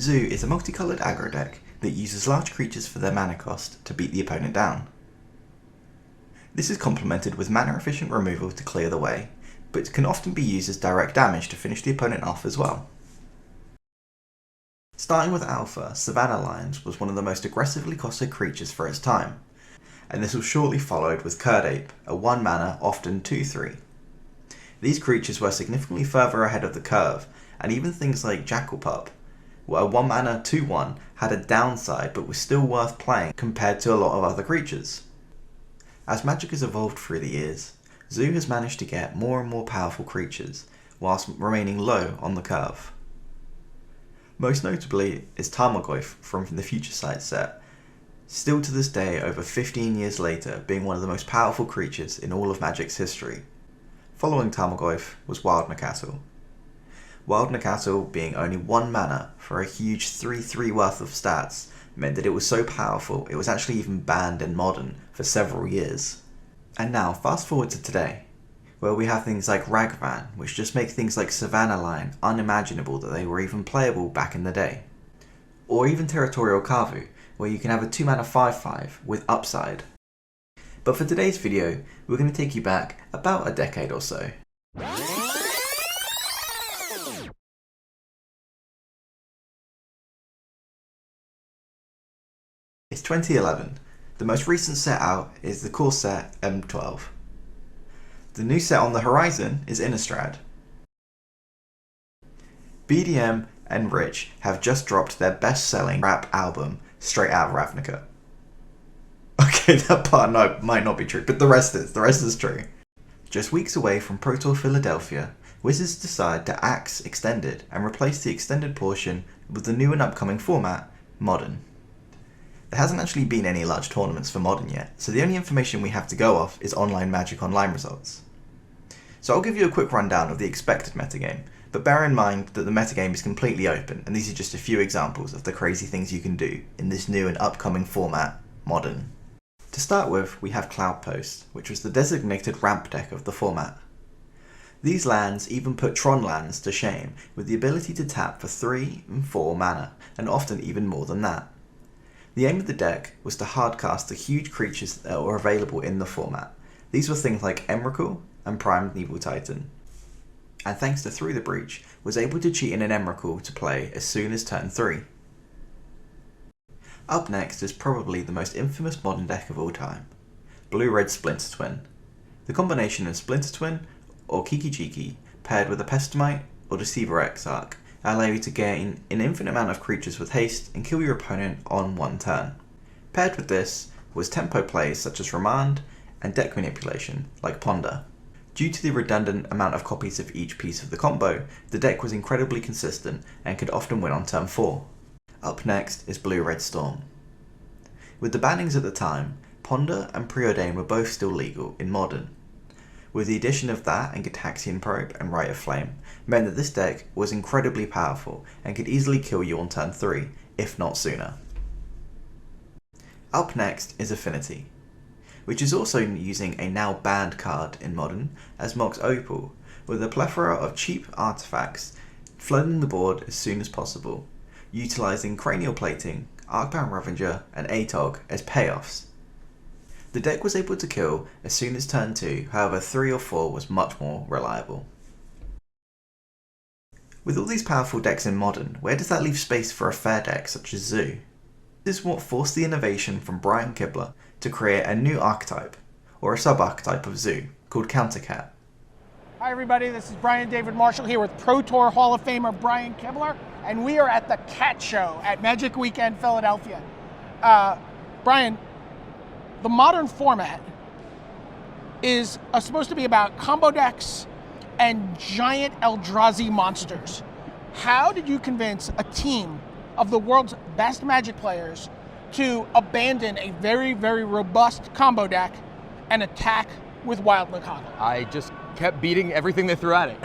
Zoo is a multicoloured aggro deck that uses large creatures for their mana cost to beat the opponent down. This is complemented with mana efficient removal to clear the way, but can often be used as direct damage to finish the opponent off as well. Starting with Alpha, Savannah Lions was one of the most aggressively costed creatures for its time, and this was shortly followed with Kirdape, a 1 mana, often 2/3. These creatures were significantly further ahead of the curve, and even things like Jackalpup, where a 1 mana 2/1 had a downside but was still worth playing compared to a lot of other creatures. As Magic has evolved through the years, Zoo has managed to get more and more powerful creatures, whilst remaining low on the curve. Most notably is Tarmogoyf from the Future Sight set, still to this day over 15 years later being one of the most powerful creatures in all of Magic's history. Following Tarmogoyf was Wild Nacatl. Wild Nacatl being only 1 mana for a huge 3/3 worth of stats meant that it was so powerful it was actually even banned in Modern for several years. And now fast forward to today, where we have things like Ragavan, which just make things like Savannah Lion unimaginable that they were even playable back in the day. Or even Territorial Kavu, where you can have a 2 mana 5/5 with upside. But for today's video, we're going to take you back about a decade or so. It's 2011. The most recent set out is the core set M12. The new set on the horizon is Innistrad. BDM and Rich have just dropped their best-selling rap album, Straight Out of Ravnica. Okay, that part might not be true, but the rest is true. Just weeks away from Pro Tour Philadelphia, Wizards decide to axe Extended and replace the extended portion with the new and upcoming format, Modern. There hasn't actually been any large tournaments for Modern yet, so the only information we have to go off is online Magic Online results. So I'll give you a quick rundown of the expected metagame, but bear in mind that the metagame is completely open, and these are just a few examples of the crazy things you can do in this new and upcoming format, Modern. To start with, we have Cloudpost, which was the designated ramp deck of the format. These lands even put Tron lands to shame, with the ability to tap for 3 and 4 mana, and often even more than that. The aim of the deck was to hardcast the huge creatures that were available in the format. These were things like Emrakul and Primed Evil Titan. And thanks to Through the Breach, was able to cheat in an Emrakul to play as soon as turn 3. Up next is probably the most infamous Modern deck of all time, Blue-Red Splinter Twin. The combination of Splinter Twin or Kiki-Jiki paired with a Pestimite or Deceiver Exarch allow you to gain an infinite amount of creatures with haste and kill your opponent on 1 turn. Paired with this was tempo plays such as Remand and deck manipulation like Ponder. Due to the redundant amount of copies of each piece of the combo, the deck was incredibly consistent and could often win on turn 4. Up next is Blue-Red Storm. With the bannings at the time, Ponder and Preordain were both still legal in Modern. With the addition of that and Gitaxian Probe and Rite of Flame, meant that this deck was incredibly powerful and could easily kill you on turn 3, if not sooner. Up next is Affinity, which is also using a now banned card in Modern as Mox Opal, with a plethora of cheap artifacts flooding the board as soon as possible, utilising Cranial Plating, Arcbound Ravager and Atog as payoffs. The deck was able to kill as soon as turn 2, however 3 or 4 was much more reliable. With all these powerful decks in Modern, where does that leave space for a fair deck such as Zoo? This is what forced the innovation from Brian Kibler to create a new archetype, or a sub-archetype of Zoo, called Countercat. Hi everybody, this is Brian David Marshall here with Pro Tour Hall of Famer Brian Kibler, and we are at the Cat Show at Magic Weekend Philadelphia. Brian, the Modern format is supposed to be about combo decks and giant Eldrazi monsters. How did you convince a team of the world's best Magic players to abandon a very, very robust combo deck and attack with Wild Nacatl? I just kept beating everything they threw at it.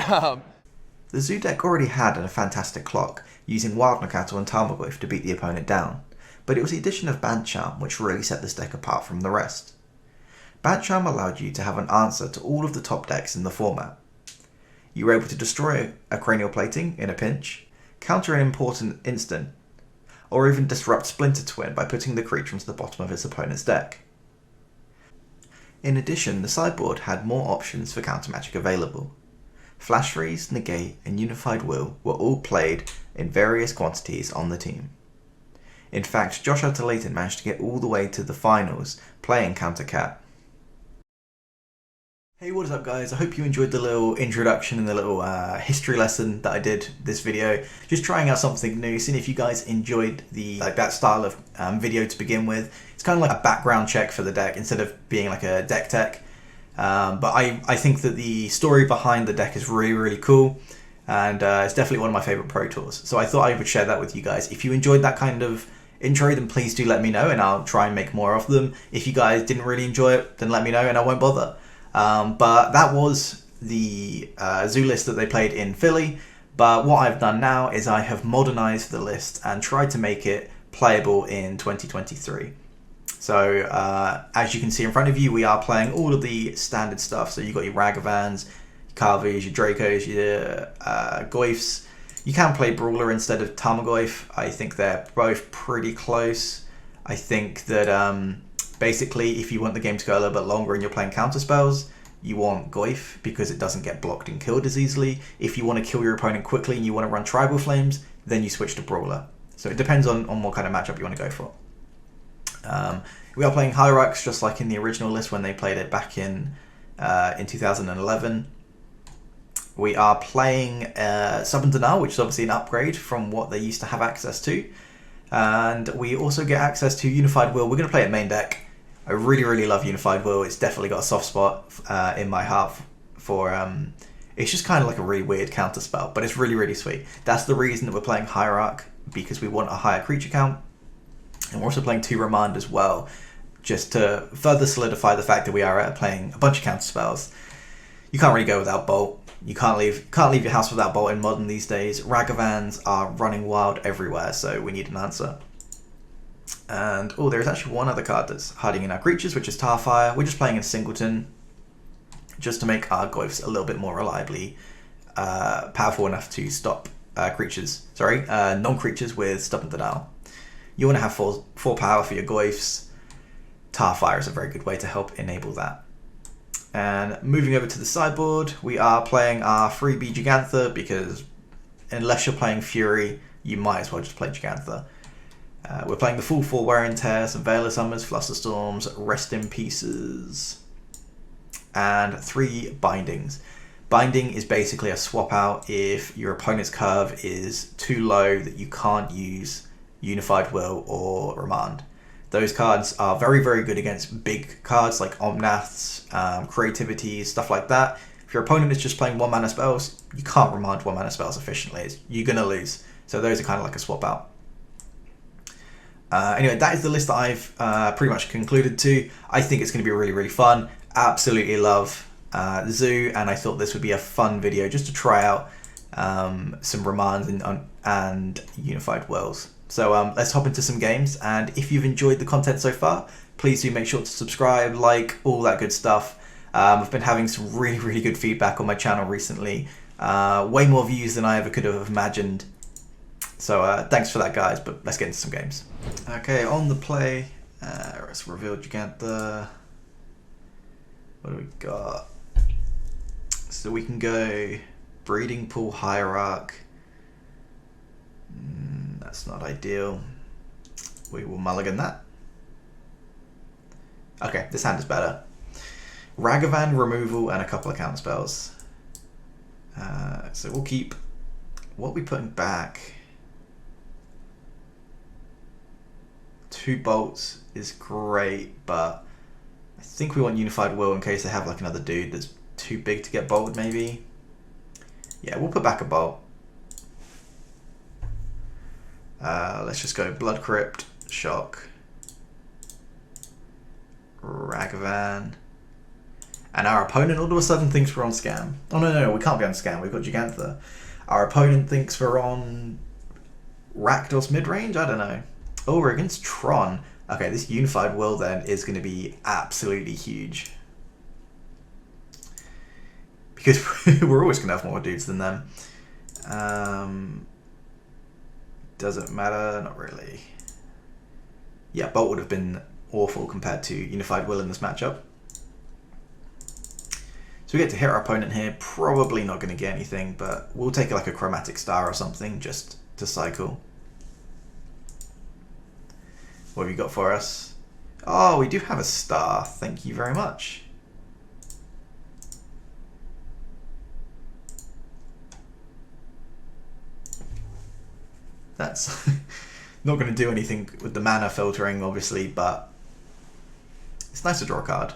The Zoo deck already had a fantastic clock, using Wild Nacatl and Tarmogoyf to beat the opponent down, but it was the addition of Band Charm which really set this deck apart from the rest. Band Charm allowed you to have an answer to all of the top decks in the format. You were able to destroy a Cranial Plating in a pinch, counter an important instant or even disrupt Splinter Twin by putting the creature into the bottom of its opponent's deck. In addition, the sideboard had more options for counter magic available. Flash Freeze, Negate, and Unified Will were all played in various quantities on the team. In fact, Josh Utter-Layton managed to get all the way to the finals playing Counter Cat. Hey, what is up guys? I hope you enjoyed the little introduction and the little history lesson that I did this video. Just trying out something new, seeing if you guys enjoyed that style of video to begin with. It's kind of like a background check for the deck instead of being like a deck tech. But I think that the story behind the deck is really cool, and it's definitely one of my favorite Pro Tours. So I thought I would share that with you guys. If you enjoyed that kind of intro, then please do let me know and I'll try and make more of them. If you guys didn't really enjoy it, then let me know and I won't bother. But that was the zoo list that they played in Philly. But what I've done now is I have modernized the list and tried to make it playable in 2023. So as you can see in front of you, we are playing all of the standard stuff. So you've got your Ragavans, your Carvys, your Dracos, your Goyfs. You can play Brawler instead of Tarmogoyf. I think they're both pretty close. I think that basically if you want the game to go a little bit longer and you're playing counter spells, you want Goyf because it doesn't get blocked and killed as easily. If you want to kill your opponent quickly and you want to run Tribal Flames, then you switch to Brawler. So it depends on what kind of matchup you want to go for. We are playing Hierarchs just like in the original list when they played it back in 2011. We are playing Summon Denial, which is obviously an upgrade from what they used to have access to. And we also get access to Unified Will. We're going to play it main deck. I really love Unified Will. It's definitely got a soft spot in my heart for... it's just kind of like a really weird counter spell, but it's really sweet. That's the reason that we're playing Hierarch, because we want a higher creature count. And we're also playing 2 Remand as well, just to further solidify the fact that we are playing a bunch of counter spells. You can't really go without Bolt. You can't leave your house without Bolt in Modern these days. Ragavans are running wild everywhere, so we need an answer. And oh, there's actually one other card that's hiding in our creatures, which is Tarfire. We're just playing in Singleton, just to make our Goyfs a little bit more reliably powerful enough to stop non-creatures with Stubborn Denial. You want to have 4 power for your Goyfs. Tarfire is a very good way to help enable that. And moving over to the sideboard, we are playing our freebie Gigantha, because unless you're playing Fury, you might as well just play Gigantha. We're playing the full 4 Wear and Tear, some Veil of Summers, Flusterstorms, Rest in Pieces, and 3 Bindings. Binding is basically a swap out if your opponent's curve is too low that you can't use Unified Will or Remand. Those cards are very good against big cards like Omnaths, Creativity, stuff like that. If your opponent is just playing 1 mana spells, you can't Remand 1 mana spells efficiently. You're going to lose. So those are kind of like a swap out. Anyway, that is the list that I've pretty much concluded to. I think it's going to be really fun. Absolutely love Zoo, and I thought this would be a fun video just to try out some Remands and Unified Wills. So let's hop into some games, and if you've enjoyed the content so far, please do make sure to subscribe, like, all that good stuff. I've been having some really good feedback on my channel recently. Way more views than I ever could have imagined. So thanks for that, guys, but let's get into some games. Okay, on the play, let's reveal Gigantha. What do we got? So we can go Breeding Pool Hierarch. That's not ideal. We will mulligan that. Okay, this hand is better. Ragavan, removal, and a couple of counter spells. So we'll keep what we're putting back. 2 bolts is great, but I think we want Unified Will in case they have like another dude that's too big to get bolted maybe. Yeah, we'll put back a bolt. Let's just go Blood Crypt, Shock, Ragavan. And our opponent all of a sudden thinks we're on Scam. Oh no, we can't be on Scam, we've got Gigantha. Our opponent thinks we're on Rakdos midrange? I don't know. Oh, we're against Tron. Okay, this Unified Will then is going to be absolutely huge. Because we're always going to have more dudes than them. Doesn't matter, not really. Yeah, Bolt would have been awful compared to Unified Will in this matchup. So we get to hit our opponent here. Probably not going to get anything, but we'll take like a Chromatic Star or something just to cycle. What have you got for us? Oh, we do have a star. Thank you very much. That's not going to do anything with the mana filtering, obviously, but it's nice to draw a card.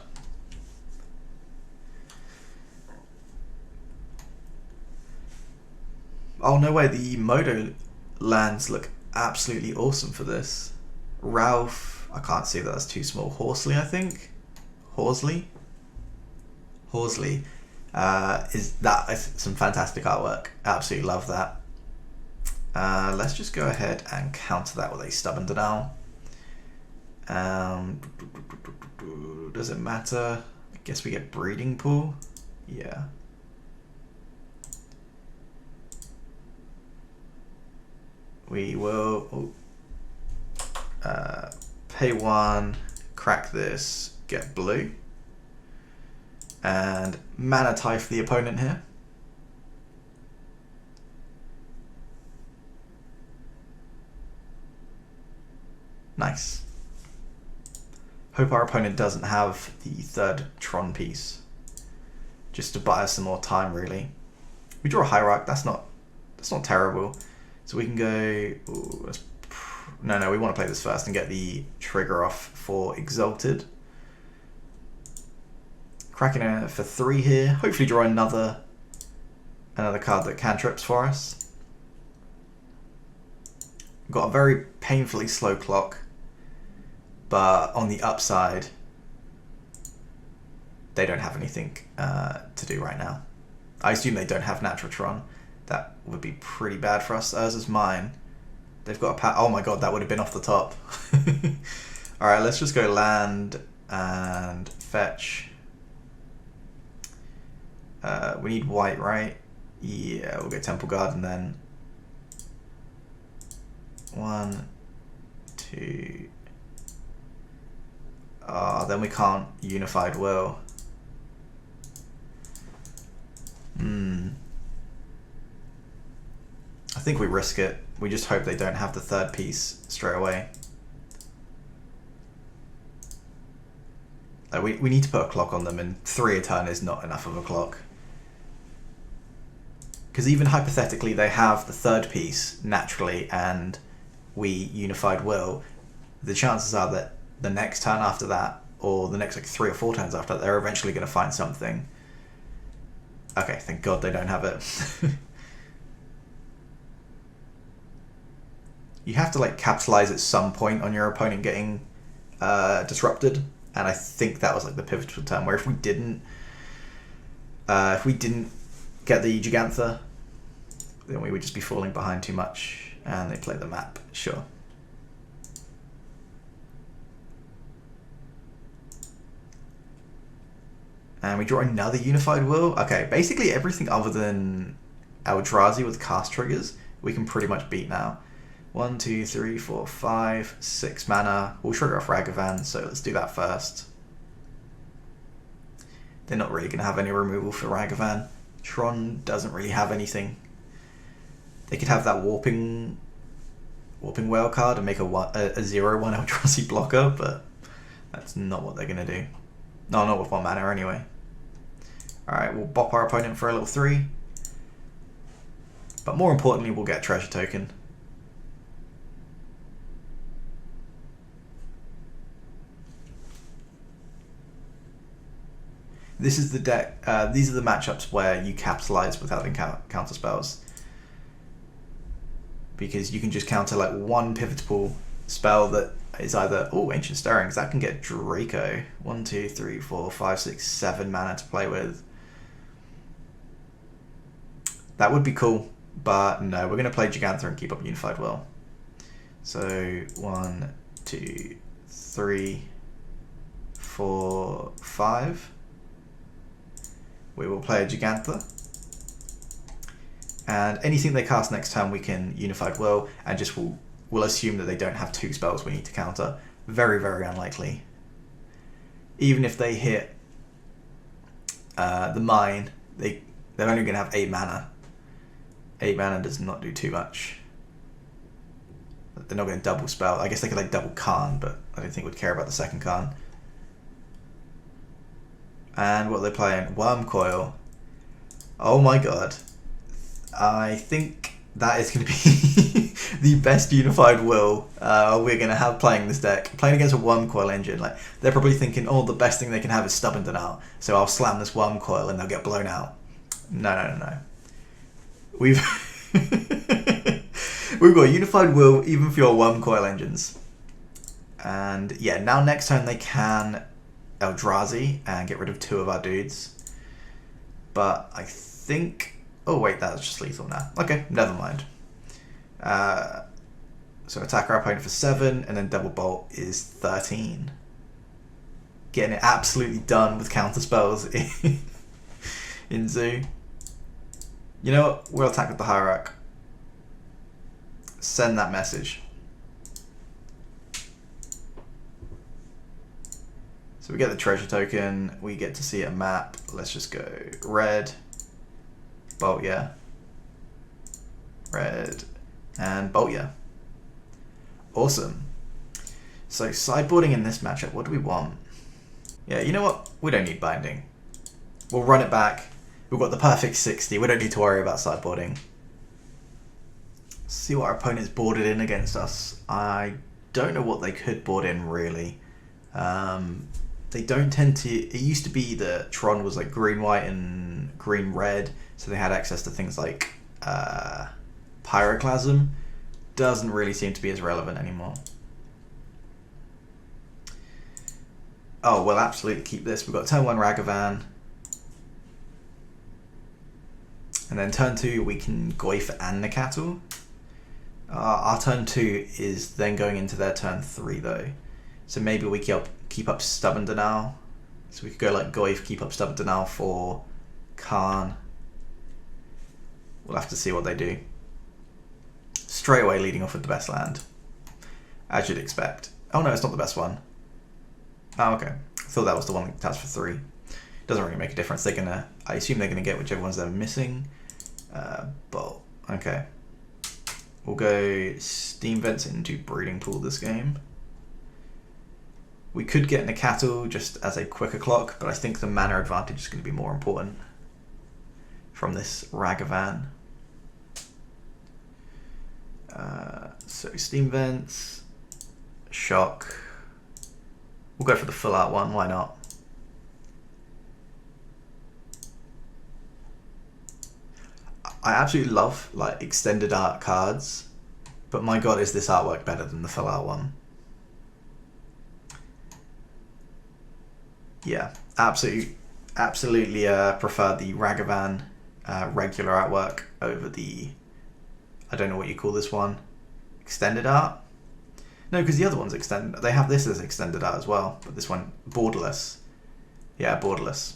Oh, no way. The Modo lands look absolutely awesome for this. Ralph, I can't see that, that's too small. Horsley, I think. Horsley? Horsley. Is some fantastic artwork. Absolutely love that. Let's just go ahead and counter that with a Stubborn Denial. Does it matter? I guess we get Breeding Pool. Yeah. We will pay 1, crack this, get blue, and mana tie for the opponent here. Nice. Hope our opponent doesn't have the third Tron piece, just to buy us some more time, really. We draw a Hierarch. That's not terrible. So we can go. Ooh, no, we want to play this first and get the trigger off for Exalted. Cracking it for 3 here. Hopefully draw another card that cantrips for us. We've got a very painfully slow clock, but on the upside, they don't have anything to do right now. I assume they don't have Natural Tron. That would be pretty bad for us. Urza's Mine. They've got a oh my god, that would have been off the top. Alright, let's just go land and fetch. We need white, right? Yeah, we'll get Temple Guard and then 1, 2. Then we can't Unified Will. I think we risk it. We just hope they don't have the third piece straight away. We need to put a clock on them, and 3 a turn is not enough of a clock. Because even hypothetically they have the third piece naturally and we Unified Will, the chances are that the next turn after that, or the next like 3 or 4 turns after that, they're eventually going to find something. Okay, thank God they don't have it. You have to like capitalize at some point on your opponent getting disrupted, and I think that was like the pivotal turn where if we didn't get the Gigantha, then we would just be falling behind too much, and they play the map. Sure. And we draw another Unified Will. Okay, basically everything other than Eldrazi with cast triggers we can pretty much beat now. 1, 2, 3, 4, 5, 6 mana. We'll trigger off Ragavan, so let's do that first. They're not really going to have any removal for Ragavan. Tron doesn't really have anything. They could have that Warping Whale card and make a 0/1 Eldrazi blocker, but that's not what they're going to do. No, not with 1 mana anyway. Alright, we'll bop our opponent for a little 3. But more importantly, we'll get a treasure token. This is the deck. These are the matchups where you capitalize with having counter spells, because you can just counter like 1 pivotal spell that is either Ancient Stirrings, that can get Draco. 1, 2, 3, 4, 5, 6, 7 mana to play with. That would be cool, but no, we're gonna play Gigantha and keep up Unified Will. So 1, 2, 3, 4, 5. We will play a Gigantha. And anything they cast next turn, we can Unified Will, and just we'll assume that they don't have 2 spells we need to counter. Very, very unlikely. Even if they hit the Mine, they're only going to have 8 mana. 8 mana does not do too much. They're not going to double spell. I guess they could like double Karn, but I don't think we'd care about the second Karn. And what are they playing? Wurmcoil. Oh my god. I think that is going to be the best Unified Will we're going to have playing this deck. Playing against a Wurmcoil engine, like they're probably thinking, oh, the best thing they can have is Stubborn Denial, so I'll slam this Wurmcoil and they'll get blown out. No. We've we've got Unified Will even for your Wurmcoil engines. And yeah, now next turn they can Eldrazi and get rid of 2 of our dudes. But I think... Oh wait, that's just lethal now. Okay, never mind. So attack our opponent for 7, and then double bolt is 13. Getting it absolutely done with counter spells in Zoo. You know what? We'll attack with the Hierarch. Send that message. So we get the treasure token, we get to see a map. Let's just go red, bolt yeah, red, and bolt yeah. Awesome. So sideboarding in this matchup, what do we want? Yeah, you know what? We don't need binding. We'll run it back. We've got the perfect 60. We don't need to worry about sideboarding. See what our opponent's boarded in against us. I don't know what they could board in really. They don't tend to... It used to be that Tron was like green-white and green-red, so they had access to things like Pyroclasm. Doesn't really seem to be as relevant anymore. Oh, we'll absolutely keep this. We've got turn 1 Ragavan. And then turn 2 we can Goyf and Nacatl. Our turn 2 is then going into their turn 3 though. So maybe we keep up Stubborn Denial. So we could go like Goyf, keep up Stubborn Denial for Karn. We'll have to see what they do. Straight away leading off with the best land, as you'd expect. Oh no, it's not the best one. Oh, okay. I thought that was the one that taps for 3. Doesn't really make a difference. They're gonna... I assume they're gonna get whichever ones they're missing. Bolt. Okay. We'll go Steam Vents into Breeding Pool this game. We could get Nacatl just as a quicker clock, but I think the mana advantage is going to be more important from this Ragavan. So Steam Vents, Shock. We'll go for the full art one, why not? I absolutely love like extended art cards, but my god, is this artwork better than the full art one? Yeah, absolutely prefer the Ragavan regular artwork over the, I don't know what you call this one, extended art? No, because the other one's extended. They have this as extended art as well, but this one, borderless. Yeah, borderless.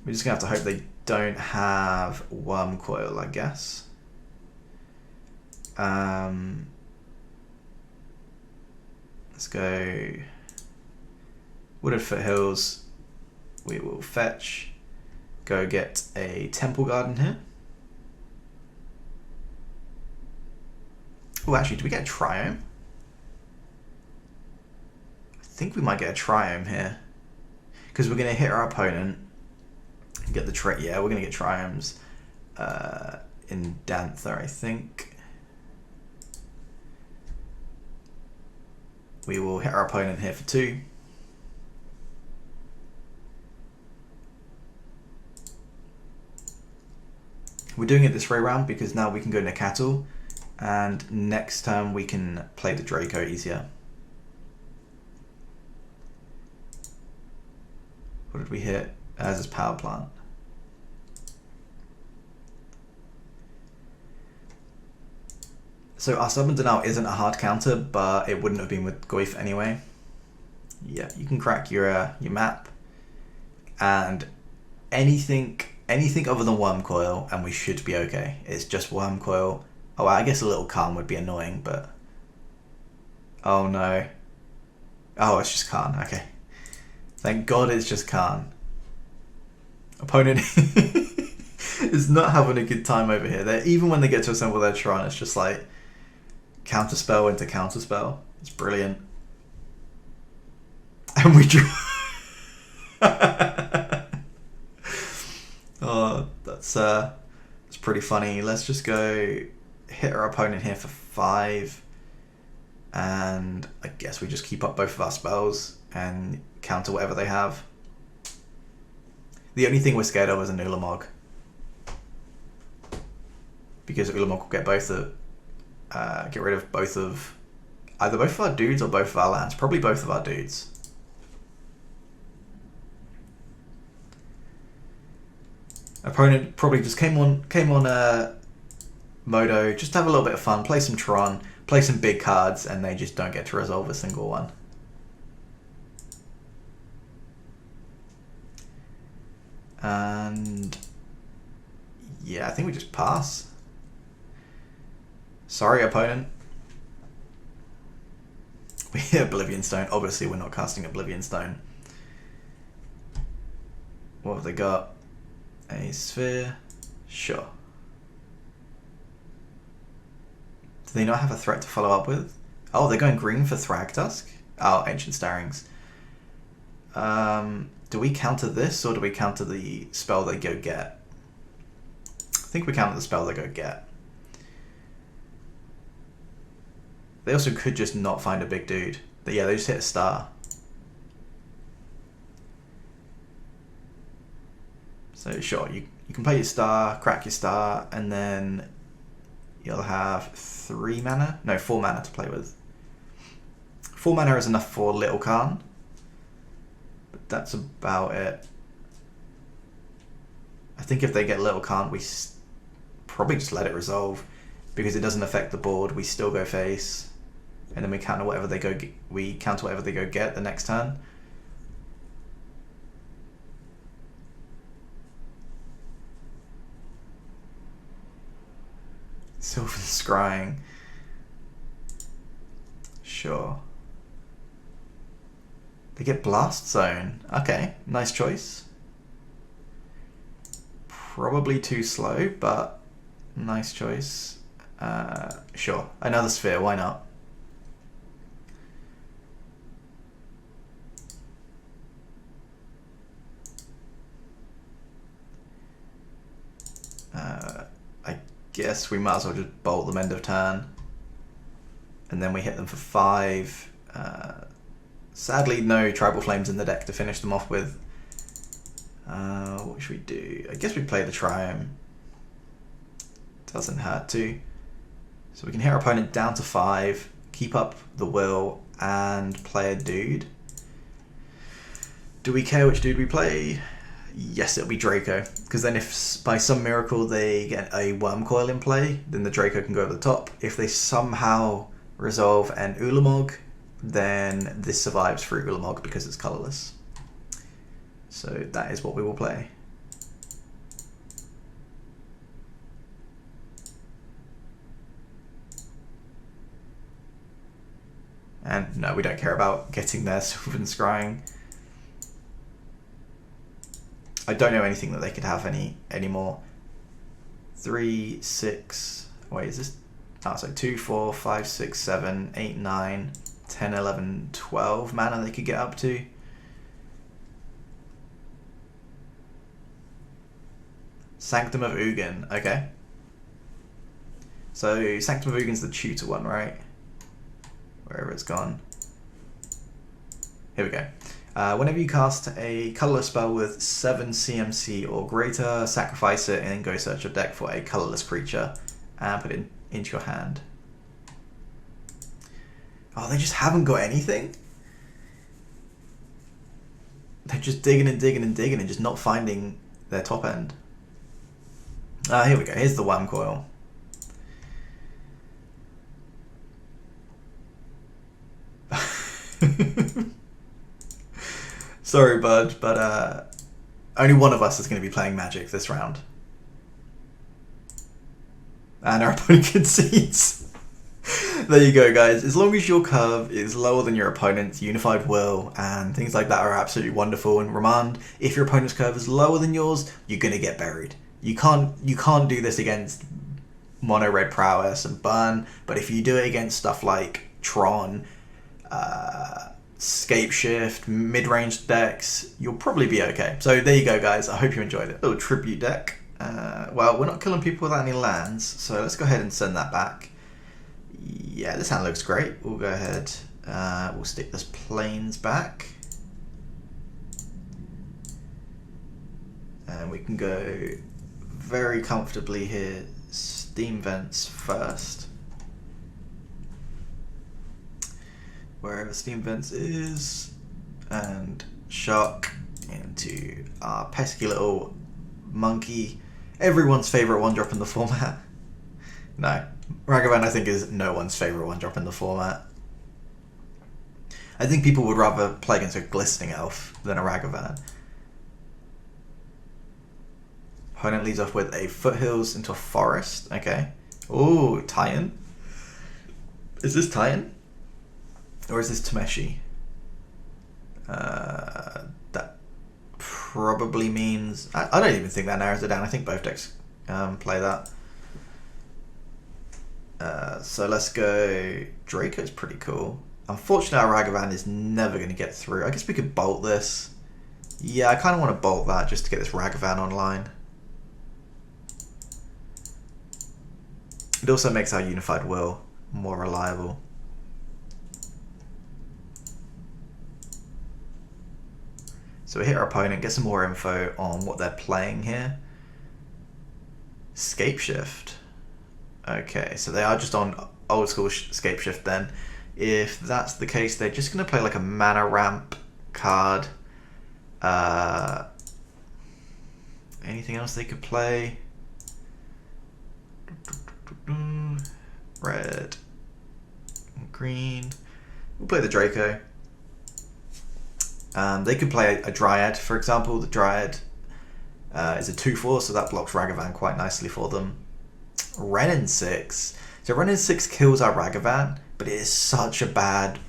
We're just going to have to hope they don't have Wurmcoil, I guess. Let's go Wooded Foothills. We will fetch. Go get a Temple Garden here. Oh, actually, do we get a Triome? I think we might get a Triome here. Because we're going to hit our opponent. Get the yeah, we're going to get Triomes in Danther, I think. We will hit our opponent here for 2. We're doing it this way round because now we can go Nacatl, and next turn we can play the Draco easier. What did we hit as his power plant? So our Stubborn Denial isn't a hard counter, but it wouldn't have been with Goyf anyway. Yeah, you can crack your map, and anything other than Worm Coil, and we should be okay. It's just Worm Coil. Oh, I guess a little Khan would be annoying, but... Oh, no. Oh, it's just Khan. Okay. Thank God it's just Khan. Opponent is not having a good time over here. Even when they get to assemble their Tron, it's just like counterspell into counterspell. It's brilliant. And we draw... Oh, that's pretty funny. Let's just go hit our opponent here for 5, and I guess we just keep up both of our spells and counter whatever they have. The only thing we're scared of is an Ulamog, because Ulamog will get get rid of either both of our dudes or both of our lands. Probably both of our dudes. Opponent probably just came on Modo, just to have a little bit of fun, play some Tron, play some big cards, and they just don't get to resolve a single one. And yeah, I think we just pass. Sorry, opponent. We hit Oblivion Stone. Obviously, we're not casting Oblivion Stone. What have they got? A sphere? Sure. Do they not have a threat to follow up with? Oh, they're going green for Thragtusk? Oh, Ancient Starrings. Do we counter this, or do we counter the spell they go get? I think we counter the spell they go get. They also could just not find a big dude. But yeah, they just hit a star. So sure, you can play your star, crack your star, and then you'll have 4 mana to play with. 4 mana is enough for Little Khan, but that's about it. I think if they get Little Khan, we probably just let it resolve, because it doesn't affect the board. We still go face, and then we counter whatever they go. We counter whatever they go get the next turn. Sylvan Scrying. Sure. They get Blast Zone. Okay, nice choice. Probably too slow, but nice choice. Sure, another sphere, why not? I guess we might as well just bolt them end of turn, and then we hit them for 5. Sadly, no Tribal Flames in the deck to finish them off with. What should we do? I guess we play the Triome. Doesn't hurt to. So we can hit our opponent down to 5, keep up the will, and play a dude. Do we care which dude we play? Yes, it'll be Draco, because then if by some miracle they get a Worm Coil in play, then the Draco can go over the top. If they somehow resolve an Ulamog, then this survives through Ulamog because it's colorless. So that is what we will play. And no, we don't care about getting their Sylvan Scrying. I don't know anything that they could have anymore. 3, 6, wait, is this? Oh, so 2, 4, 5, 6, 7, 8, 9, 10, 11, 12 mana they could get up to. Sanctum of Ugin, okay. So Sanctum of Ugin's the tutor one, right? Wherever it's gone. Here we go. Whenever you cast a colorless spell with 7 CMC or greater, sacrifice it and then go search your deck for a colorless creature and put it into your hand. Oh, they just haven't got anything? They're just digging and digging and digging and just not finding their top end. Here we go. Here's the Worm Coil. Sorry, bud, but Only one of us is going to be playing Magic this round. And our opponent concedes. There you go, guys. As long as your curve is lower than your opponent's, Unified Will and things like that are absolutely wonderful. And Remand, if your opponent's curve is lower than yours, you're going to get buried. You can't do this against Mono Red Prowess and Burn, but if you do it against stuff like Tron, Scapeshift, mid-range decks, you'll probably be okay. So there you go, guys. I hope you enjoyed it. Little tribute deck. Well, we're not killing people without any lands, so let's go ahead and send that back. Yeah, this hand looks great. We'll go ahead. We'll stick this Plains back. And we can go very comfortably here. Steam Vents first. Wherever Steam Vents is. And Shock into our pesky little monkey. Everyone's favourite one drop in the format. No. Ragavan, I think, is no one's favourite one drop in the format. I think people would rather play against a Glistening Elf than a Ragavan. Opponent leads off with a Foothills into a Forest. Okay. Ooh, Titan. Is this Titan? Or is this Tameshi? That probably means... I don't even think that narrows it down. I think both decks play that. So let's go... Draco's pretty cool. Unfortunately, our Ragavan is never going to get through. I guess we could bolt this. Yeah, I kind of want to bolt that just to get this Ragavan online. It also makes our Unified Will more reliable. So we hit our opponent, get some more info on what they're playing here. Scapeshift. Okay, so they are just on old school Scapeshift then. If that's the case, they're just going to play like a mana ramp card. Anything else they could play? Red, green. We'll play the Draco. They could play a Dryad, for example. The Dryad is a 2/4, so that blocks Ragavan quite nicely for them. Renin 6. So Renin 6 kills our Ragavan, but it is such a bad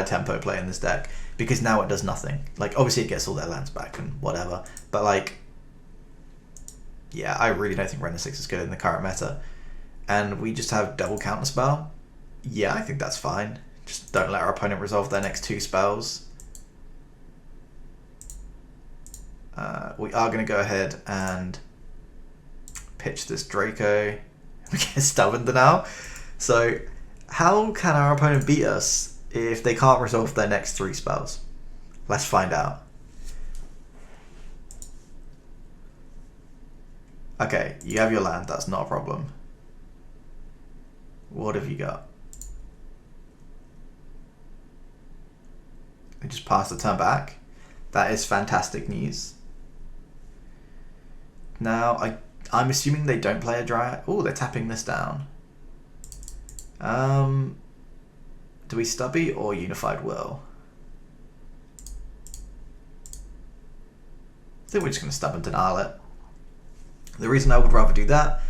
tempo play in this deck because now it does nothing. Like, obviously it gets all their lands back and whatever, but like, yeah, I really don't think Renin 6 is good in the current meta. And we just have double counterspell. Yeah, I think that's fine. Just don't let our opponent resolve their next 2 spells. We are going to go ahead and pitch this Draco. We get Stubborn now. So how can our opponent beat us if they can't resolve their next 3 spells? Let's find out. Okay, you have your land. That's not a problem. What have you got? They just passed the turn back. That is fantastic news. Now, I'm assuming they don't play a Dryad. Oh, they're tapping this down. Do we Stubby or Unified Will? I think we're just going to Stub and Denial it. The reason I would rather do that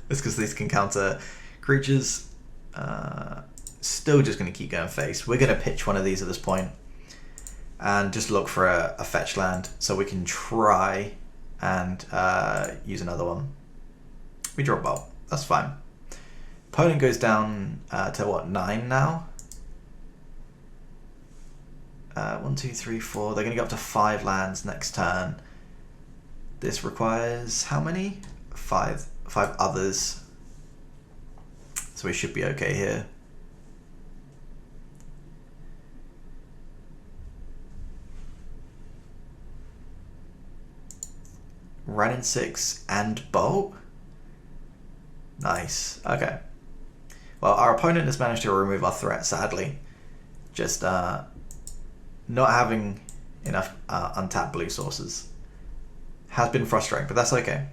is because these can counter creatures. Still just going to keep going face. We're going to pitch one of these at this point and just look for a fetch land so we can try and use another one. We draw a Bolt. That's fine. Opponent goes down to what, 9 now? 1, 2, 3, 4. They're going to go up to 5 lands next turn. This requires how many? 5 others. So we should be okay here. Renin 6 and Bolt. Nice. Okay. Well, our opponent has managed to remove our threat, sadly. Just not having enough untapped blue sources has been frustrating, but that's okay.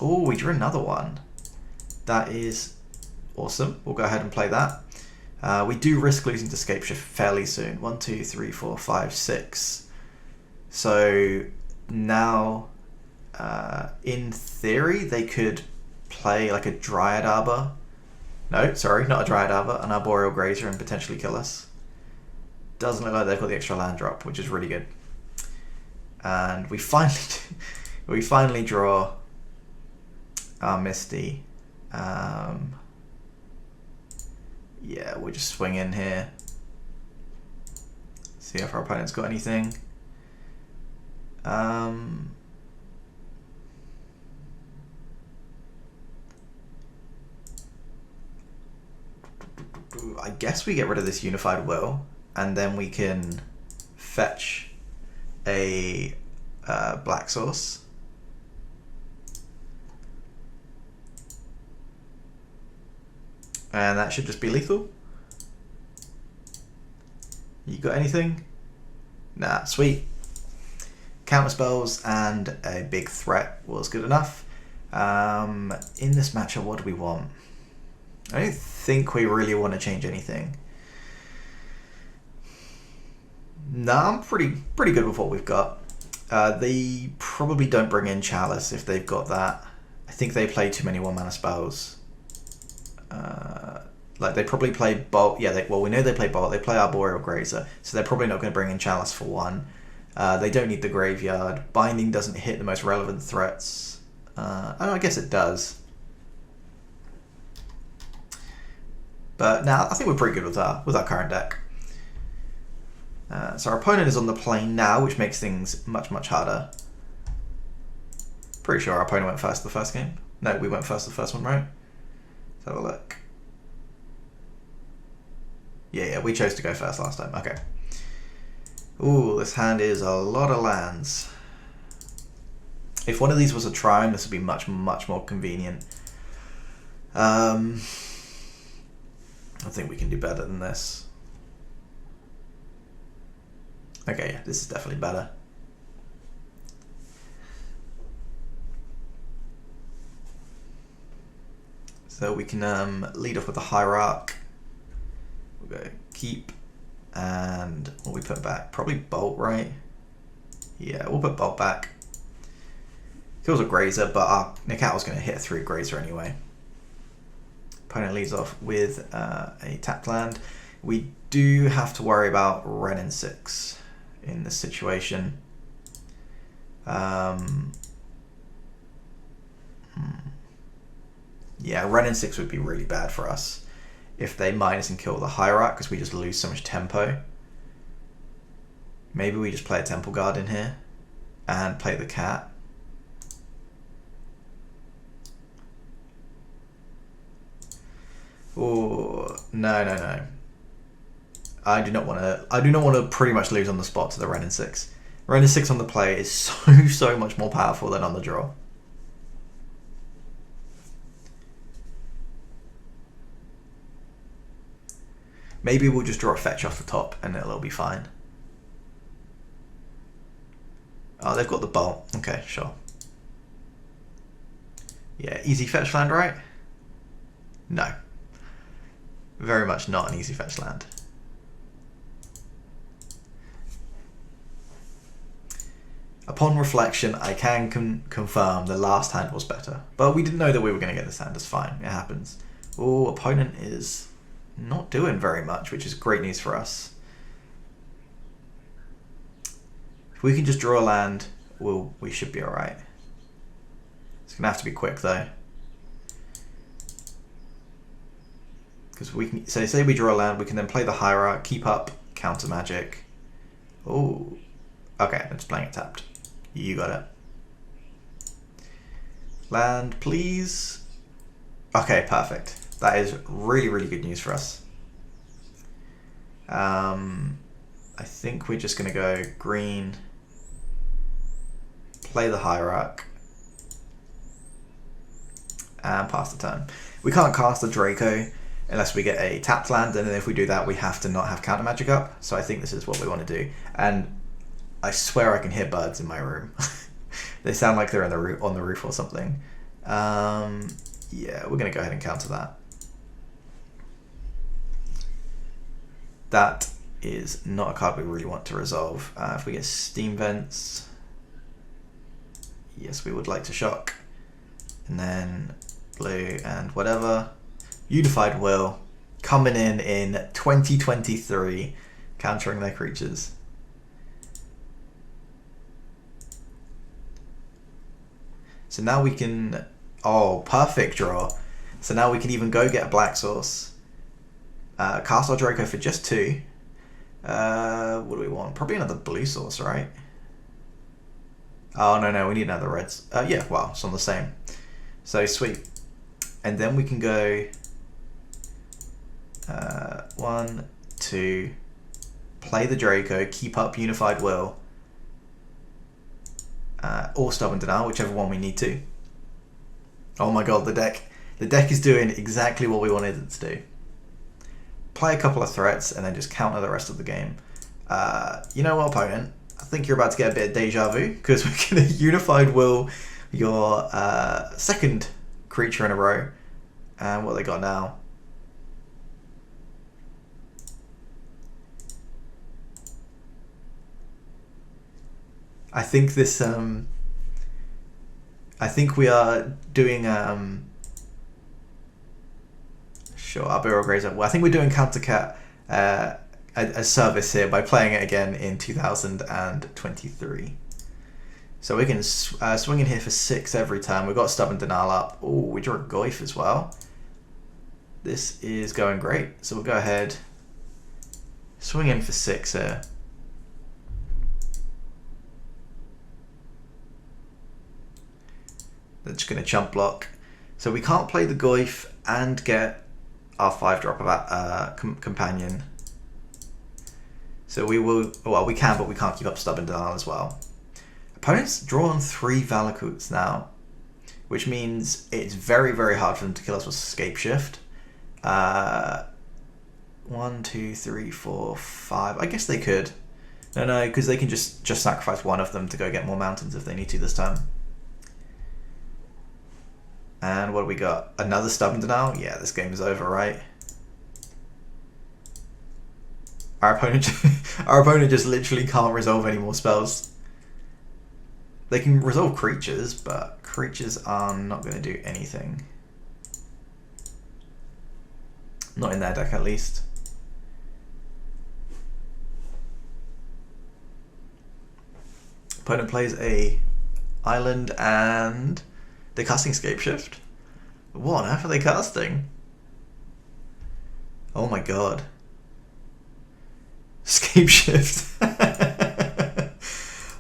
Oh, we drew another one. That is awesome. We'll go ahead and play that. We do risk losing to Scapeshift fairly soon. 1, 2, 3, 4, 5, 6. So now, in theory, they could play like a Dryad Arbor. No, sorry, not a Dryad Arbor, an Arboreal Grazer and potentially kill us. Doesn't look like they've got the extra land drop, which is really good. And we finally draw our Misty. Yeah, we'll just swing in here. See if our opponent's got anything. I guess we get rid of this Unified Will, and then we can fetch a Black Source. And that should just be lethal. You got anything? Nah, sweet. Counter spells and a big threat was good enough. In this matchup, what do we want? I don't think we really want to change anything. Nah, I'm pretty good with what we've got. They probably don't bring in Chalice if they've got that. I think they play too many 1-mana spells. Like they probably play Bolt. Yeah, well, we know they play Bolt. They play Arboreal Grazer, so they're probably not going to bring in Chalice for one. They don't need the Graveyard. Binding doesn't hit the most relevant threats. I guess it does. But now I think we're pretty good with our current deck. So our opponent is on the plane now, which makes things much harder. Pretty sure our opponent went first the first game. No, we went first the first one, right? Let's have a look. Yeah, we chose to go first last time. Okay. Ooh, this hand is a lot of lands. If one of these was a Trine, this would be much more convenient. I think we can do better than this. Okay, yeah, this is definitely better. So we can lead off with the Hierarch. We'll go keep, and what we put back? Probably Bolt, right? Yeah, we'll put Bolt back. Kills a Grazer, but our Nikat was going to hit through Grazer anyway. Opponent leads off with a tapped land. We do have to worry about Wrenn and 6 in this situation. Yeah, Wrenn and 6 would be really bad for us if they minus and kill the Hierarch, because we just lose so much tempo. Maybe we just play a Temple Guard in here and play the cat. Oh, no. I do not want to pretty much lose on the spot to the Wrenn and 6. Wrenn and 6 on the play is so much more powerful than on the draw. Maybe we'll just draw a fetch off the top and it'll all be fine. Oh, they've got the Bolt. Okay, sure. Yeah, easy fetch land, right? No. Very much not an easy fetch land. Upon reflection, I can confirm the last hand was better. But we didn't know that we were going to get this hand. It's fine. It happens. Oh, opponent is not doing very much, which is great news for us. If we can just draw a land, we should be alright. It's going to have to be quick, though. Because we can, so say we draw a land, we can then play the Hierarch, keep up, counter magic. Oh, okay, I'm just playing it tapped. You got it. Land, please. Okay, perfect. That is really good news for us. I think we're just gonna go green, play the Hierarch, and pass the turn. We can't cast the Draco unless we get a tapped land, and then if we do that, we have to not have counter magic up. So I think this is what we want to do. And I swear I can hear birds in my room. They sound like they're on the roof or something. Yeah, we're gonna go ahead and counter that. That is not a card we really want to resolve. If we get Steam Vents, yes, we would like to shock. And then blue and whatever. Unified Will coming in 2023, countering their creatures. So now we can, oh, perfect draw. So now we can even go get a black source. Cast our Draco for just 2. What do we want? Probably another blue source, right? Oh, no, we need another reds. Yeah, well, it's on the same. So sweet. And then we can go 1, 2, play the Draco, keep up Unified Will, or Stubborn Denial, whichever one we need to. Oh my god, the deck is doing exactly what we wanted it to do. Play a couple of threats and then just counter the rest of the game. You know what, opponent? I think you're about to get a bit of deja vu, because we're going to Unified Will your second creature in a row. And what they got now? I think this, I think we are doing, sure, Arbor Grazer. Well, I think we're doing Countercat a service here by playing it again in 2023. So we can swing in here for 6 every time. We've got Stubborn Denial up. Oh, we draw a Goyf as well. This is going great. So we'll go ahead, swing in for 6 here. They're just going to chump block. So we can't play the Goyf and get our 5-drop of companion. So we will, well, we can, but we can't keep up Stubborn Denial as well. Opponents draw on 3 Valakuts now, which means it's very, very hard for them to kill us with Scape Shift. 1, 2, 3, 4, 5. I guess they could. No, because they can just sacrifice one of them to go get more mountains if they need to this time. And what do we got? Another Stubborn Denial? Yeah, this game is over, right? Our opponent just literally can't resolve any more spells. They can resolve creatures, but creatures are not going to do anything. Not in their deck, at least. Opponent plays a island and they're casting Scape Shift. What on earth are they casting? Oh my god. Scape Shift.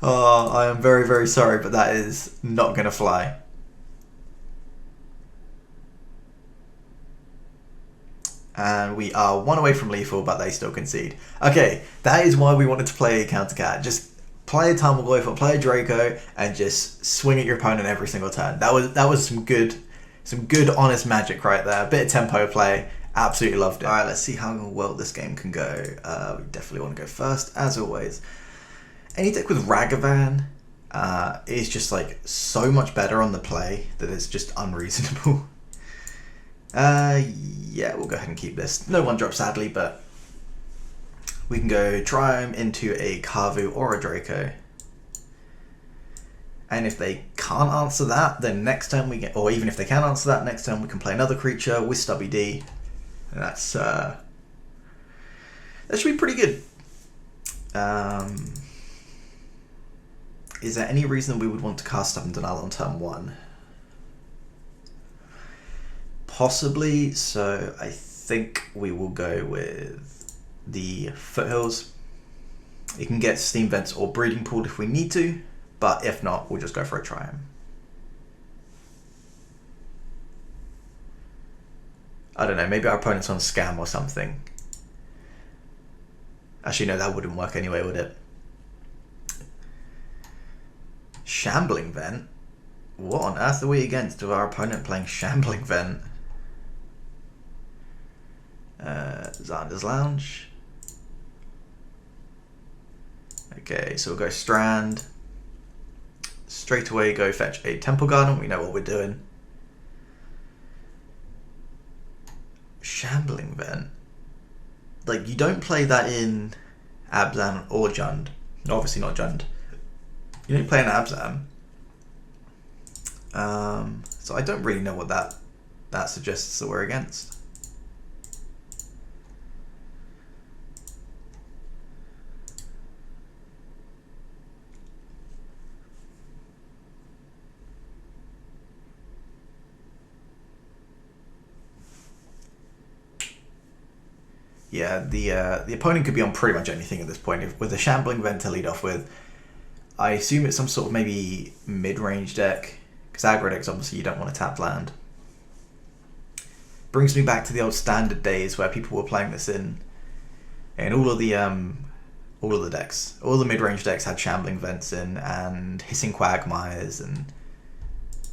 Oh, I am very, very sorry, but that is not going to fly. And we are 1 away from lethal, but they still concede. Okay, that is why we wanted to play Countercat. Just play a Tumblegoyf or play a Draco and just swing at your opponent every single turn. That was some good honest magic right there. A bit of tempo play. Absolutely loved it. Alright, let's see how well this game can go. We definitely want to go first, as always. Any deck with Ragavan is just like so much better on the play that it's just unreasonable. Yeah, we'll go ahead and keep this. No 1-drop sadly, but we can go Triumph into a Kavu or a Draco. And if they can't answer that, then next time we get, or even if they can answer that, next time we can play another creature with Stubby D. And that's that should be pretty good. Is there any reason we would want to cast Stubborn Denial on turn 1? Possibly, so I think we will go with the Foothills. You can get Steam Vents or Breeding Pool if we need to, but if not, we'll just go for a Triumph. I don't know, maybe our opponent's on Scam or something. Actually, no, that wouldn't work anyway, would it? Shambling Vent? What on earth are we against with our opponent playing Shambling Vent? Xander's Lounge. Okay, so we'll go Strand. Straight away go fetch a Temple Garden. We know what we're doing. Shambling Vent. Like, you don't play that in Abzan or Jund. Obviously not Jund. You don't play an Abzan. So I don't really know what that suggests that we're against. Yeah, the opponent could be on pretty much anything at this point. With a Shambling Vent to lead off with, I assume it's some sort of maybe mid-range deck, because aggro decks obviously you don't want to tap land. Brings me back to the old Standard days where people were playing this in all of the decks. All the mid-range decks had Shambling Vents in and Hissing Quagmires and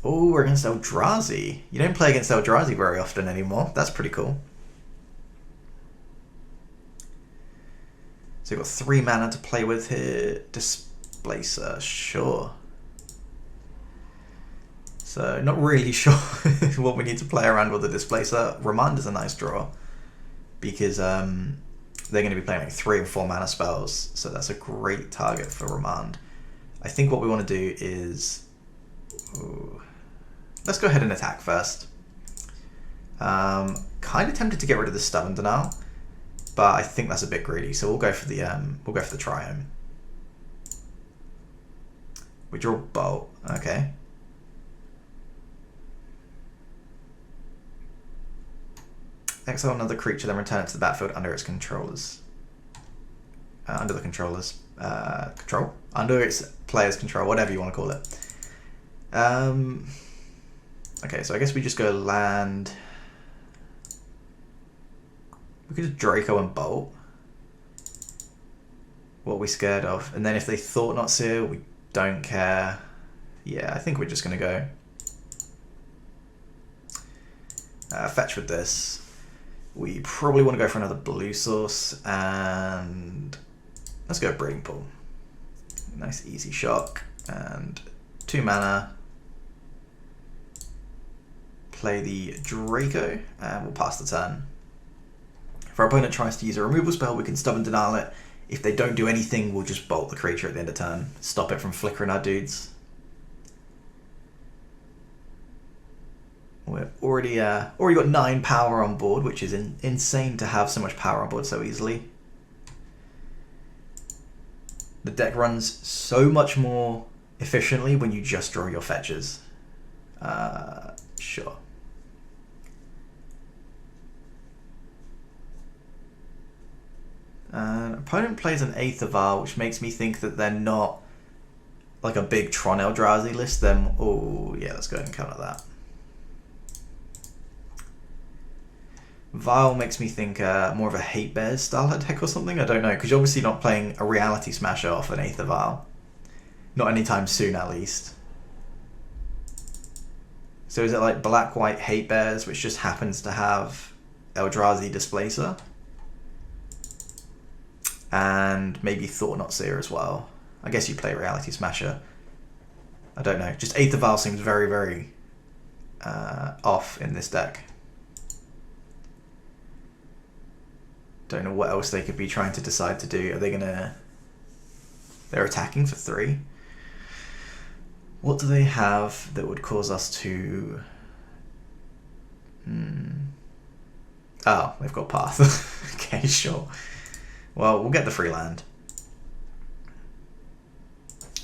we're against Eldrazi. You don't play against Eldrazi very often anymore. That's pretty cool. So you've got 3 mana to play with here. Displacer, sure. So not really sure what we need to play around with the Displacer. Remand is a nice draw because they're going to be playing like 3 and 4 mana spells, so that's a great target for Remand. I think what we want to do is let's go ahead and attack first. Kind of tempted to get rid of the Stubborn Denial, but I think that's a bit greedy, so we'll go for the Triome. We draw Bolt. Okay. Exile another creature, then return it to the battlefield under its controllers. Under the controllers. Control? Under its player's control, whatever you want to call it. Okay, so I guess we just go land. We could just Draco and Bolt. What are we scared of? And then if they Thought Not Seer, we don't care. Yeah, I think we're just going to go fetch with this. We probably want to go for another blue source, and let's go Breeding Pool. Nice easy shock, and 2 mana. Play the Draco, and we'll pass the turn. If our opponent tries to use a removal spell, we can Stubborn Denial it. If they don't do anything, we'll just Bolt the creature at the end of turn. Stop it from flickering our dudes. We're already got 9 power on board, which is insane to have so much power on board so easily. The deck runs so much more efficiently when you just draw your fetches. Sure. Opponent plays an Aether Vial, which makes me think that they're not like a big Tron Eldrazi list. Then, oh yeah, let's go ahead and counter that. Vial makes me think more of a Hate Bears style deck or something. I don't know, because you're obviously not playing a Reality Smasher off an Aether Vial. Not anytime soon, at least. So is it like Black-White Hate Bears, which just happens to have Eldrazi Displacer? And maybe Thought Not Seer as well. I guess you play Reality Smasher. I don't know. Just Aether Vial seems very, very off in this deck. Don't know what else they could be trying to decide to do. Are they gonna... They're attacking for 3. What do they have that would cause us to... Oh, they've got Path. Okay, sure. Well, we'll get the free land.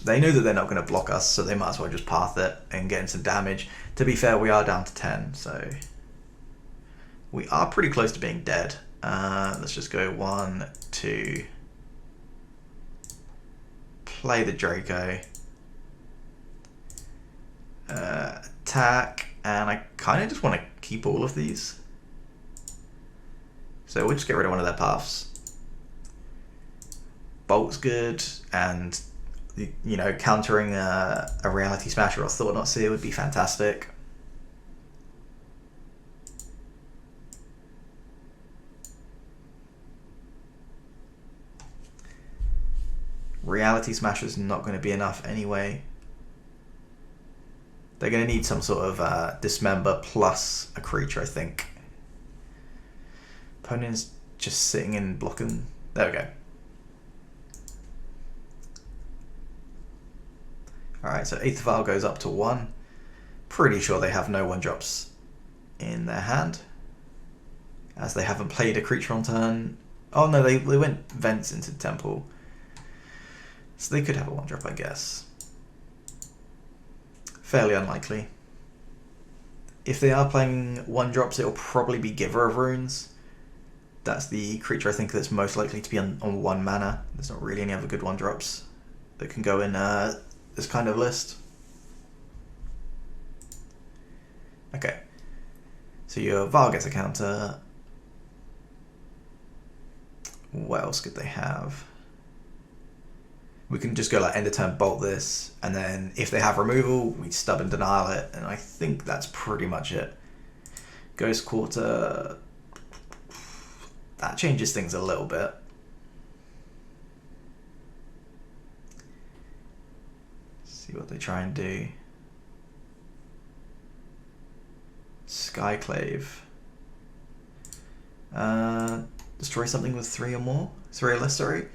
They know that they're not going to block us, so they might as well just Path it and get in some damage. To be fair, we are down to 10, so... We are pretty close to being dead. Let's just go 1, 2... Play the Draco. Attack, and I kind of just want to keep all of these. So we'll just get rid of one of their paths. Bolt's good, and you know, countering a Reality Smasher or Thought Not Seer would be fantastic. Reality Smasher's not going to be enough anyway. They're going to need some sort of Dismember plus a creature, I think. Opponent's just sitting in blocking. There we go. Alright, so Aether Vial goes up to 1. Pretty sure they have no 1-drops in their hand, as they haven't played a creature on turn. Oh no, they went Vents into the Temple. So they could have a 1-drop, I guess. Fairly unlikely. If they are playing 1-drops, it'll probably be Giver of Runes. That's the creature I think that's most likely to be on 1 mana. There's not really any other good 1-drops that can go in this kind of list. Okay. So your Vial gets a counter. What else could they have? We can just go like end of turn bolt this, and then if they have removal, we Stubborn Denial it, and I think that's pretty much it. Ghost Quarter, that changes things a little bit. See what they try and do. Skyclave. Destroy something with 3 or more? 3 or less, sorry.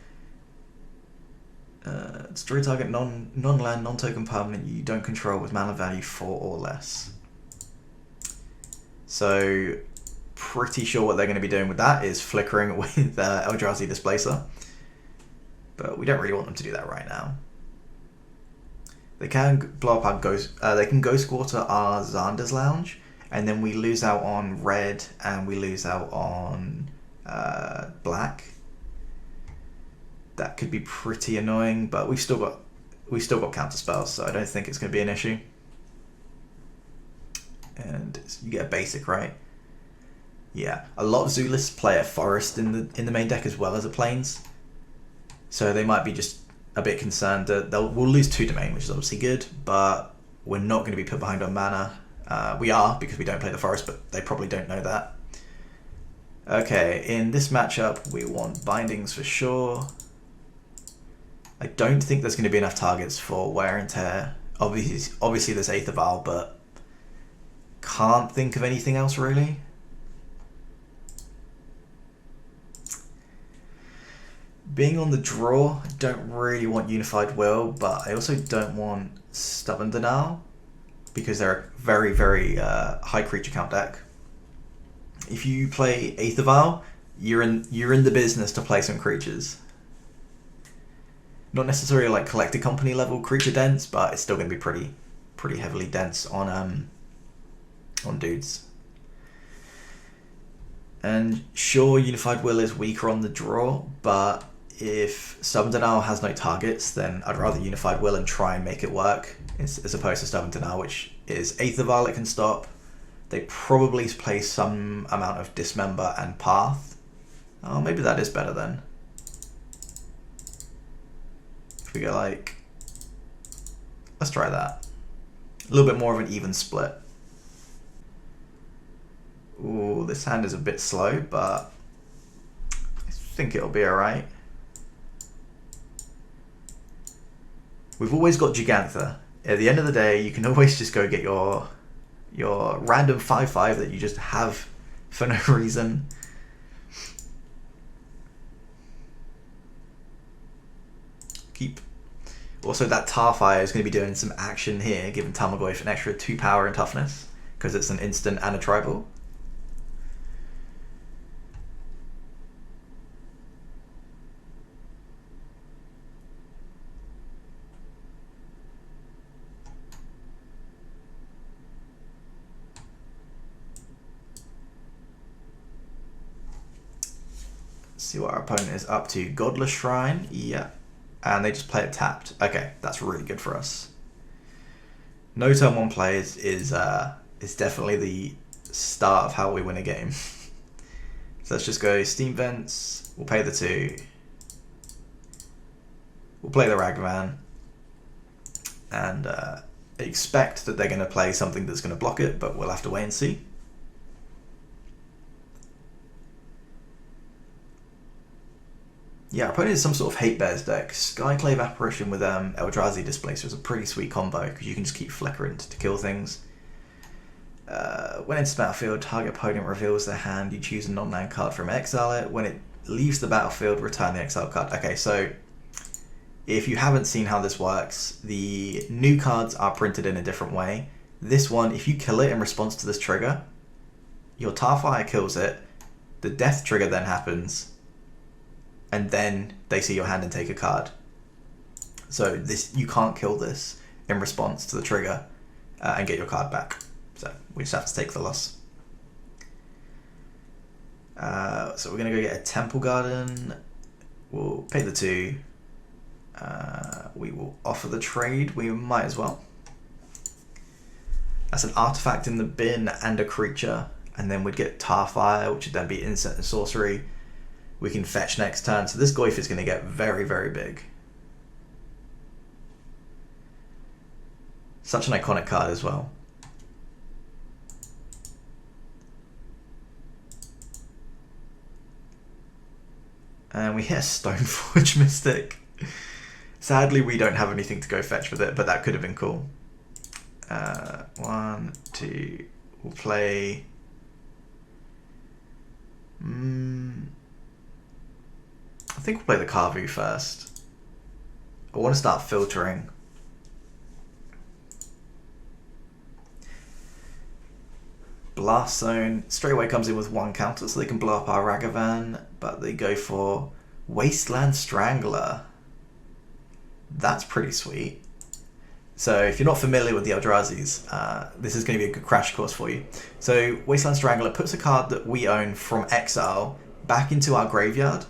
Destroy target non-land, non-token permanent you don't control with mana value 4 or less. So, pretty sure what they're going to be doing with that is flickering with Eldrazi Displacer. But we don't really want them to do that right now. They can blow up our they can Ghost Quarter our Xander's Lounge, and then we lose out on red and we lose out on black. That could be pretty annoying, but we've still got counter spells, so I don't think it's going to be an issue. And you get a basic, right? Yeah, a lot of Zoolists play a forest in the main deck as well as a plains, so they might be just a bit concerned that we'll lose 2 domain, which is obviously good, but we're not going to be put behind on mana. We are, because we don't play the forest, but they probably don't know that. Okay, in this matchup, we want Bindings for sure. I don't think there's going to be enough targets for Wear and Tear. Obviously there's Aether Vial, but can't think of anything else really. Being on the draw, I don't really want Unified Will, but I also don't want Stubborn Denial, because they're a very, very high creature count deck. If you play Aether Vial, you're in the business to play some creatures. Not necessarily like Collected Company level creature dense, but it's still going to be pretty heavily dense on dudes. And sure, Unified Will is weaker on the draw, but if Stubborn Denial has no targets, then I'd rather Unified Will and try and make it work, as opposed to Stubborn Denial, which is Aether Vial it can stop. They probably play some amount of Dismember and Path. Oh, maybe that is better then. If we go like... Let's try that. A little bit more of an even split. Ooh, this hand is a bit slow, but I think it'll be alright. We've always got Gigantha. At the end of the day, you can always just go get your random 5/5 that you just have for no reason. Keep. Also, that Tarfire is going to be doing some action here, giving Tarmogoyf an extra 2 power and toughness, because it's an instant and a tribal. See what our opponent is up to. Godless Shrine, yeah. And they just play it tapped. Okay, that's really good for us. No turn 1 plays is definitely the start of how we win a game. So let's just go Steam Vents. We'll pay the 2. We'll play the Ragavan. And expect that they're going to play something that's going to block it, but we'll have to wait and see. Yeah, our opponent is some sort of Hate Bears deck. Skyclave Apparition with Eldrazi Displacer is a pretty sweet combo, because you can just keep flickering to kill things. When it's battlefield, target opponent reveals their hand, you choose a non-land card from exile it. When it leaves the battlefield, return the exile card. Okay, so If you haven't seen how this works, the new cards are printed in a different way. This one, if you kill it in response to this trigger, your Tarfire kills it, the death trigger then happens, and then they see your hand and take a card. So this, you can't kill this in response to the trigger and get your card back. So we just have to take the loss. So we're going to go get a Temple Garden. We'll pay the 2. We will offer the trade. We might as well. That's an artifact in the bin and a creature. And then we'd get Tarfire, which would then be instant and sorcery. We can fetch next turn. So this Goyf is going to get very, very big. Such an iconic card as well. And we hit a Stoneforge Mystic. Sadly, we don't have anything to go fetch with it, but that could have been cool. 1, 2, we'll play... I think we'll play the Kavu first. I want to start filtering. Blast Zone straight away comes in with 1 counter, so they can blow up our Ragavan, but they go for Wasteland Strangler. That's pretty sweet. So if you're not familiar with the Eldrazi's, this is going to be a good crash course for you. So Wasteland Strangler puts a card that we own from exile back into our graveyard,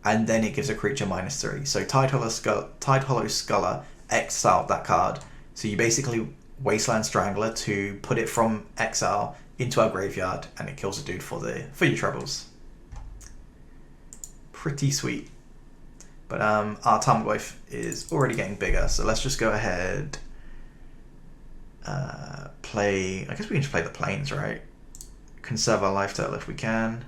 and then it gives a creature -3. So Tidehollow Sculler exiled that card. So you basically Wasteland Strangler to put it from exile into our graveyard, and it kills a dude for your troubles. Pretty sweet. But our Tarmogoyf is already getting bigger, so let's just go ahead. Play. I guess we can just play the planes, right? Conserve our life total if we can.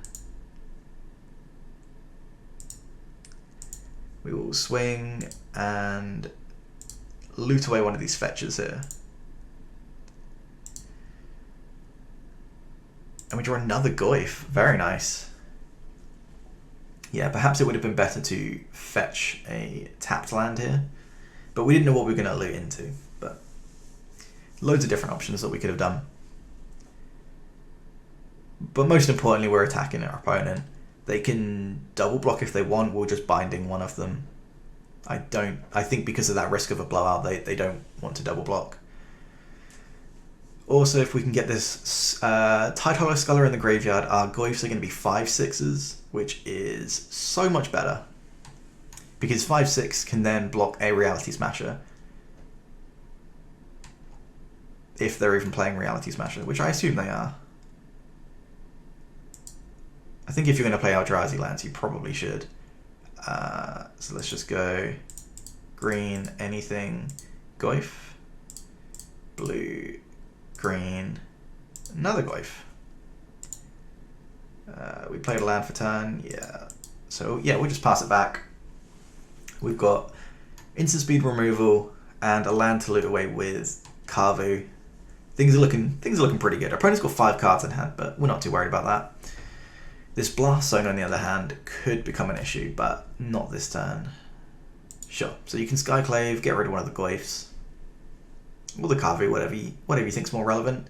We will swing and loot away one of these fetches here. And we draw another Goyf. Very nice. Yeah, perhaps it would have been better to fetch a tapped land here. But we didn't know what we were going to loot into. But loads of different options that we could have done. But most importantly, we're attacking our opponent. They can double block if they want. We're just binding one of them. I think because of that risk of a blowout, they don't want to double block. Also, if we can get this Tidehollow Sculler in the graveyard, our Goyfs are going to be 5/6s, which is so much better. Because 5/6 can then block a Reality Smasher. If they're even playing Reality Smasher, which I assume they are. I think if you're going to play Eldrazi lands, you probably should. So let's just go green, anything, Goyf, blue, green, another Goyf. We played a land for turn, yeah. So yeah, we'll just pass it back. We've got instant speed removal and a land to loot away with Kavu. Things are looking pretty good. Our opponent's got 5 cards in hand, but we're not too worried about that. This Blast Zone, on the other hand, could become an issue, but not this turn. Sure. So you can Skyclave, get rid of one of the Goyfs. Or the Kavu, whatever you think's more relevant.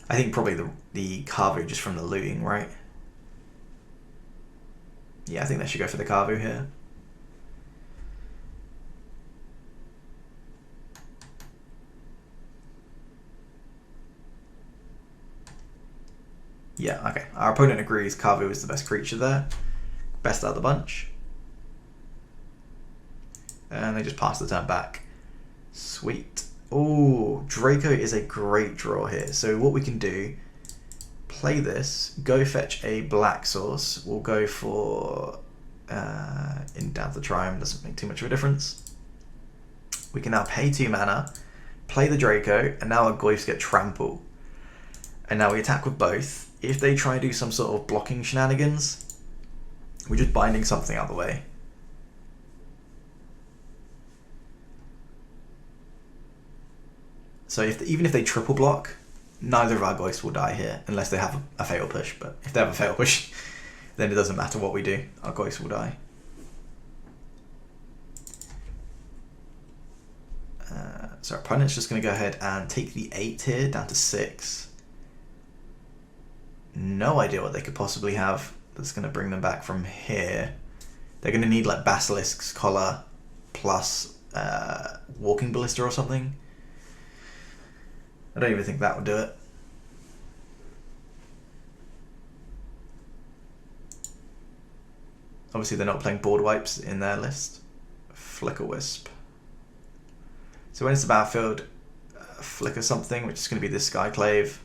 I think probably the Kavu just from the looting, right? Yeah, I think they should go for the Kavu here. Yeah, okay. Our opponent agrees Kavu is the best creature there. Best out of the bunch. And they just pass the turn back. Sweet. Oh, Draco is a great draw here. So what we can do, play this, go fetch a black source. We'll go for in down the Triumph, doesn't make too much of a difference. We can now pay 2 mana, play the Draco, and now our Goyfs get trample. And now we attack with both. If they try to do some sort of blocking shenanigans, we're just binding something out of the way. So even if they triple block, neither of our Goyfs will die here, unless they have a Fatal Push. But if they have a Fatal Push, then it doesn't matter what we do, our Goyfs will die. So our opponent's just going to go ahead and take the 8 here down to 6. No idea what they could possibly have that's going to bring them back from here. They're going to need like Basilisk's Collar plus Walking Ballista or something. I don't even think that would do it. Obviously they're not playing Board Wipes in their list. Flicker Wisp. So when it's the battlefield, flicker something, which is going to be this Skyclave.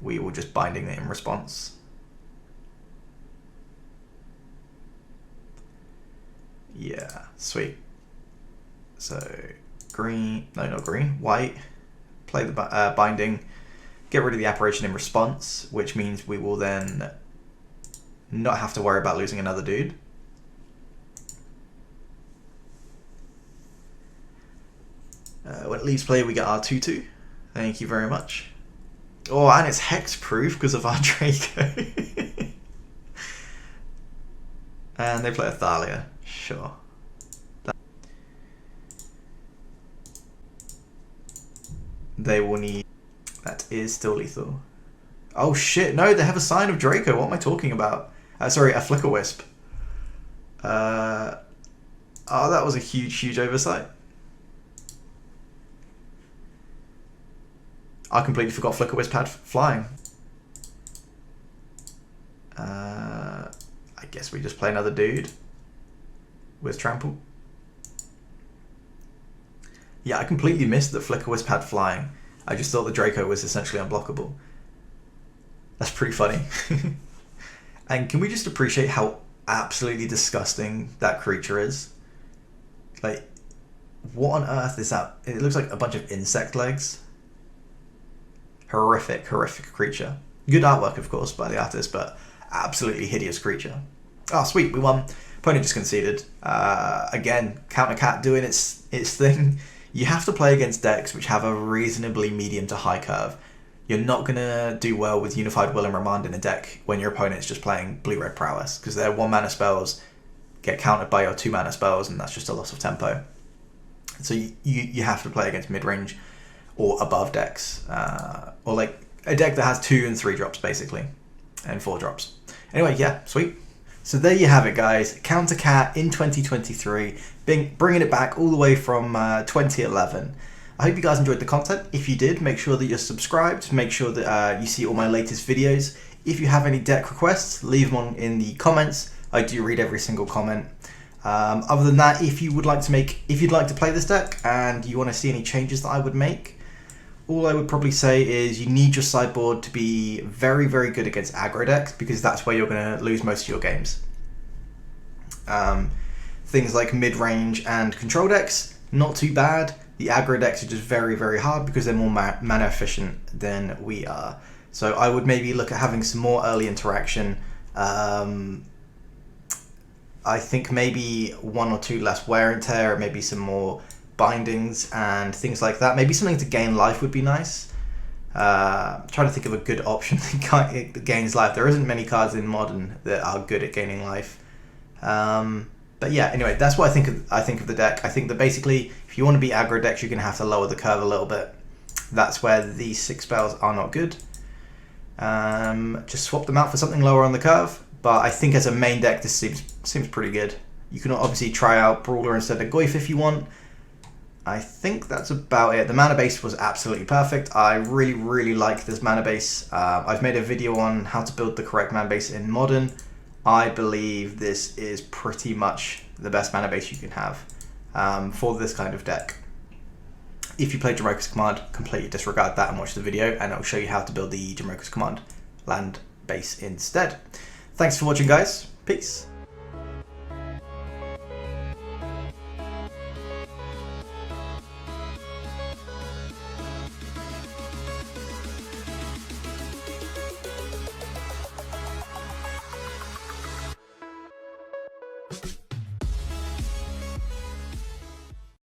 We will just Binding it in response. Yeah, sweet. So green, no, not green, white. Play the Binding, get rid of the Apparition in response, which means we will then not have to worry about losing another dude. When it leaves play, we get our 2/2. Thank you very much. Oh, and it's hexproof because of our Draco. And they play a Thalia. Sure. They will need... That is still lethal. Oh shit, no, they have a Sign of Draco. What am I talking about? Sorry, a Flicker Wisp. Oh, that was a huge oversight. I completely forgot Flicker Wisp had flying. I guess we just play another dude with Trample. Yeah, I completely missed that Flicker Wisp had flying. I just thought the Draco was essentially unblockable. That's pretty funny. And can we just appreciate how absolutely disgusting that creature is? Like, what on earth is that? It looks like a bunch of insect legs. Horrific creature. Good artwork, of course, by the artist, but absolutely hideous creature. Oh, sweet, we won. Opponent just conceded. Again, Counter Cat doing its thing. You have to play against decks which have a reasonably medium to high curve. You're not going to do well with Unified Will and Remand in a deck when your opponent's just playing Blue-Red Prowess, because their 1-mana spells get countered by your 2-mana spells, and that's just a loss of tempo. So you have to play against mid-range or above decks, or like a deck that has 2 and 3 drops basically, and 4 drops. Anyway, yeah, sweet. So there you have it, guys. Counter Cat in 2023, bringing it back all the way from 2011. I hope you guys enjoyed the content. If you did, make sure that you're subscribed. Make sure that you see all my latest videos. If you have any deck requests, leave them in the comments. I do read every single comment. Other than that, if you'd like to play this deck and you want to see any changes that I would make, all I would probably say is you need your sideboard to be very good against aggro decks, because that's where you're going to lose most of your games. Things like mid-range and control decks, not too bad. The aggro decks are just very hard because they're more mana efficient than we are. So I would maybe look at having some more early interaction. I think maybe 1 or 2 less wear and tear, maybe some more bindings and things like that. Maybe something to gain life would be nice. I'm trying to think of a good option that gains life. There isn't many cards in Modern that are good at gaining life. But yeah, anyway, that's what I think of the deck. I think that basically, if you want to beat aggro decks, you're going to have to lower the curve a little bit. That's where these 6 spells are not good. Just swap them out for something lower on the curve. But I think as a main deck, this seems pretty good. You can obviously try out Brawler instead of Goyf if you want. I think that's about it. The mana base was absolutely perfect. I really like this mana base. I've made a video on how to build the correct mana base in Modern. I believe this is pretty much the best mana base you can have for this kind of deck. If you play Jamoka's Command, completely disregard that and watch the video, and I'll show you how to build the Jamoka's Command land base instead. Thanks for watching, guys. Peace.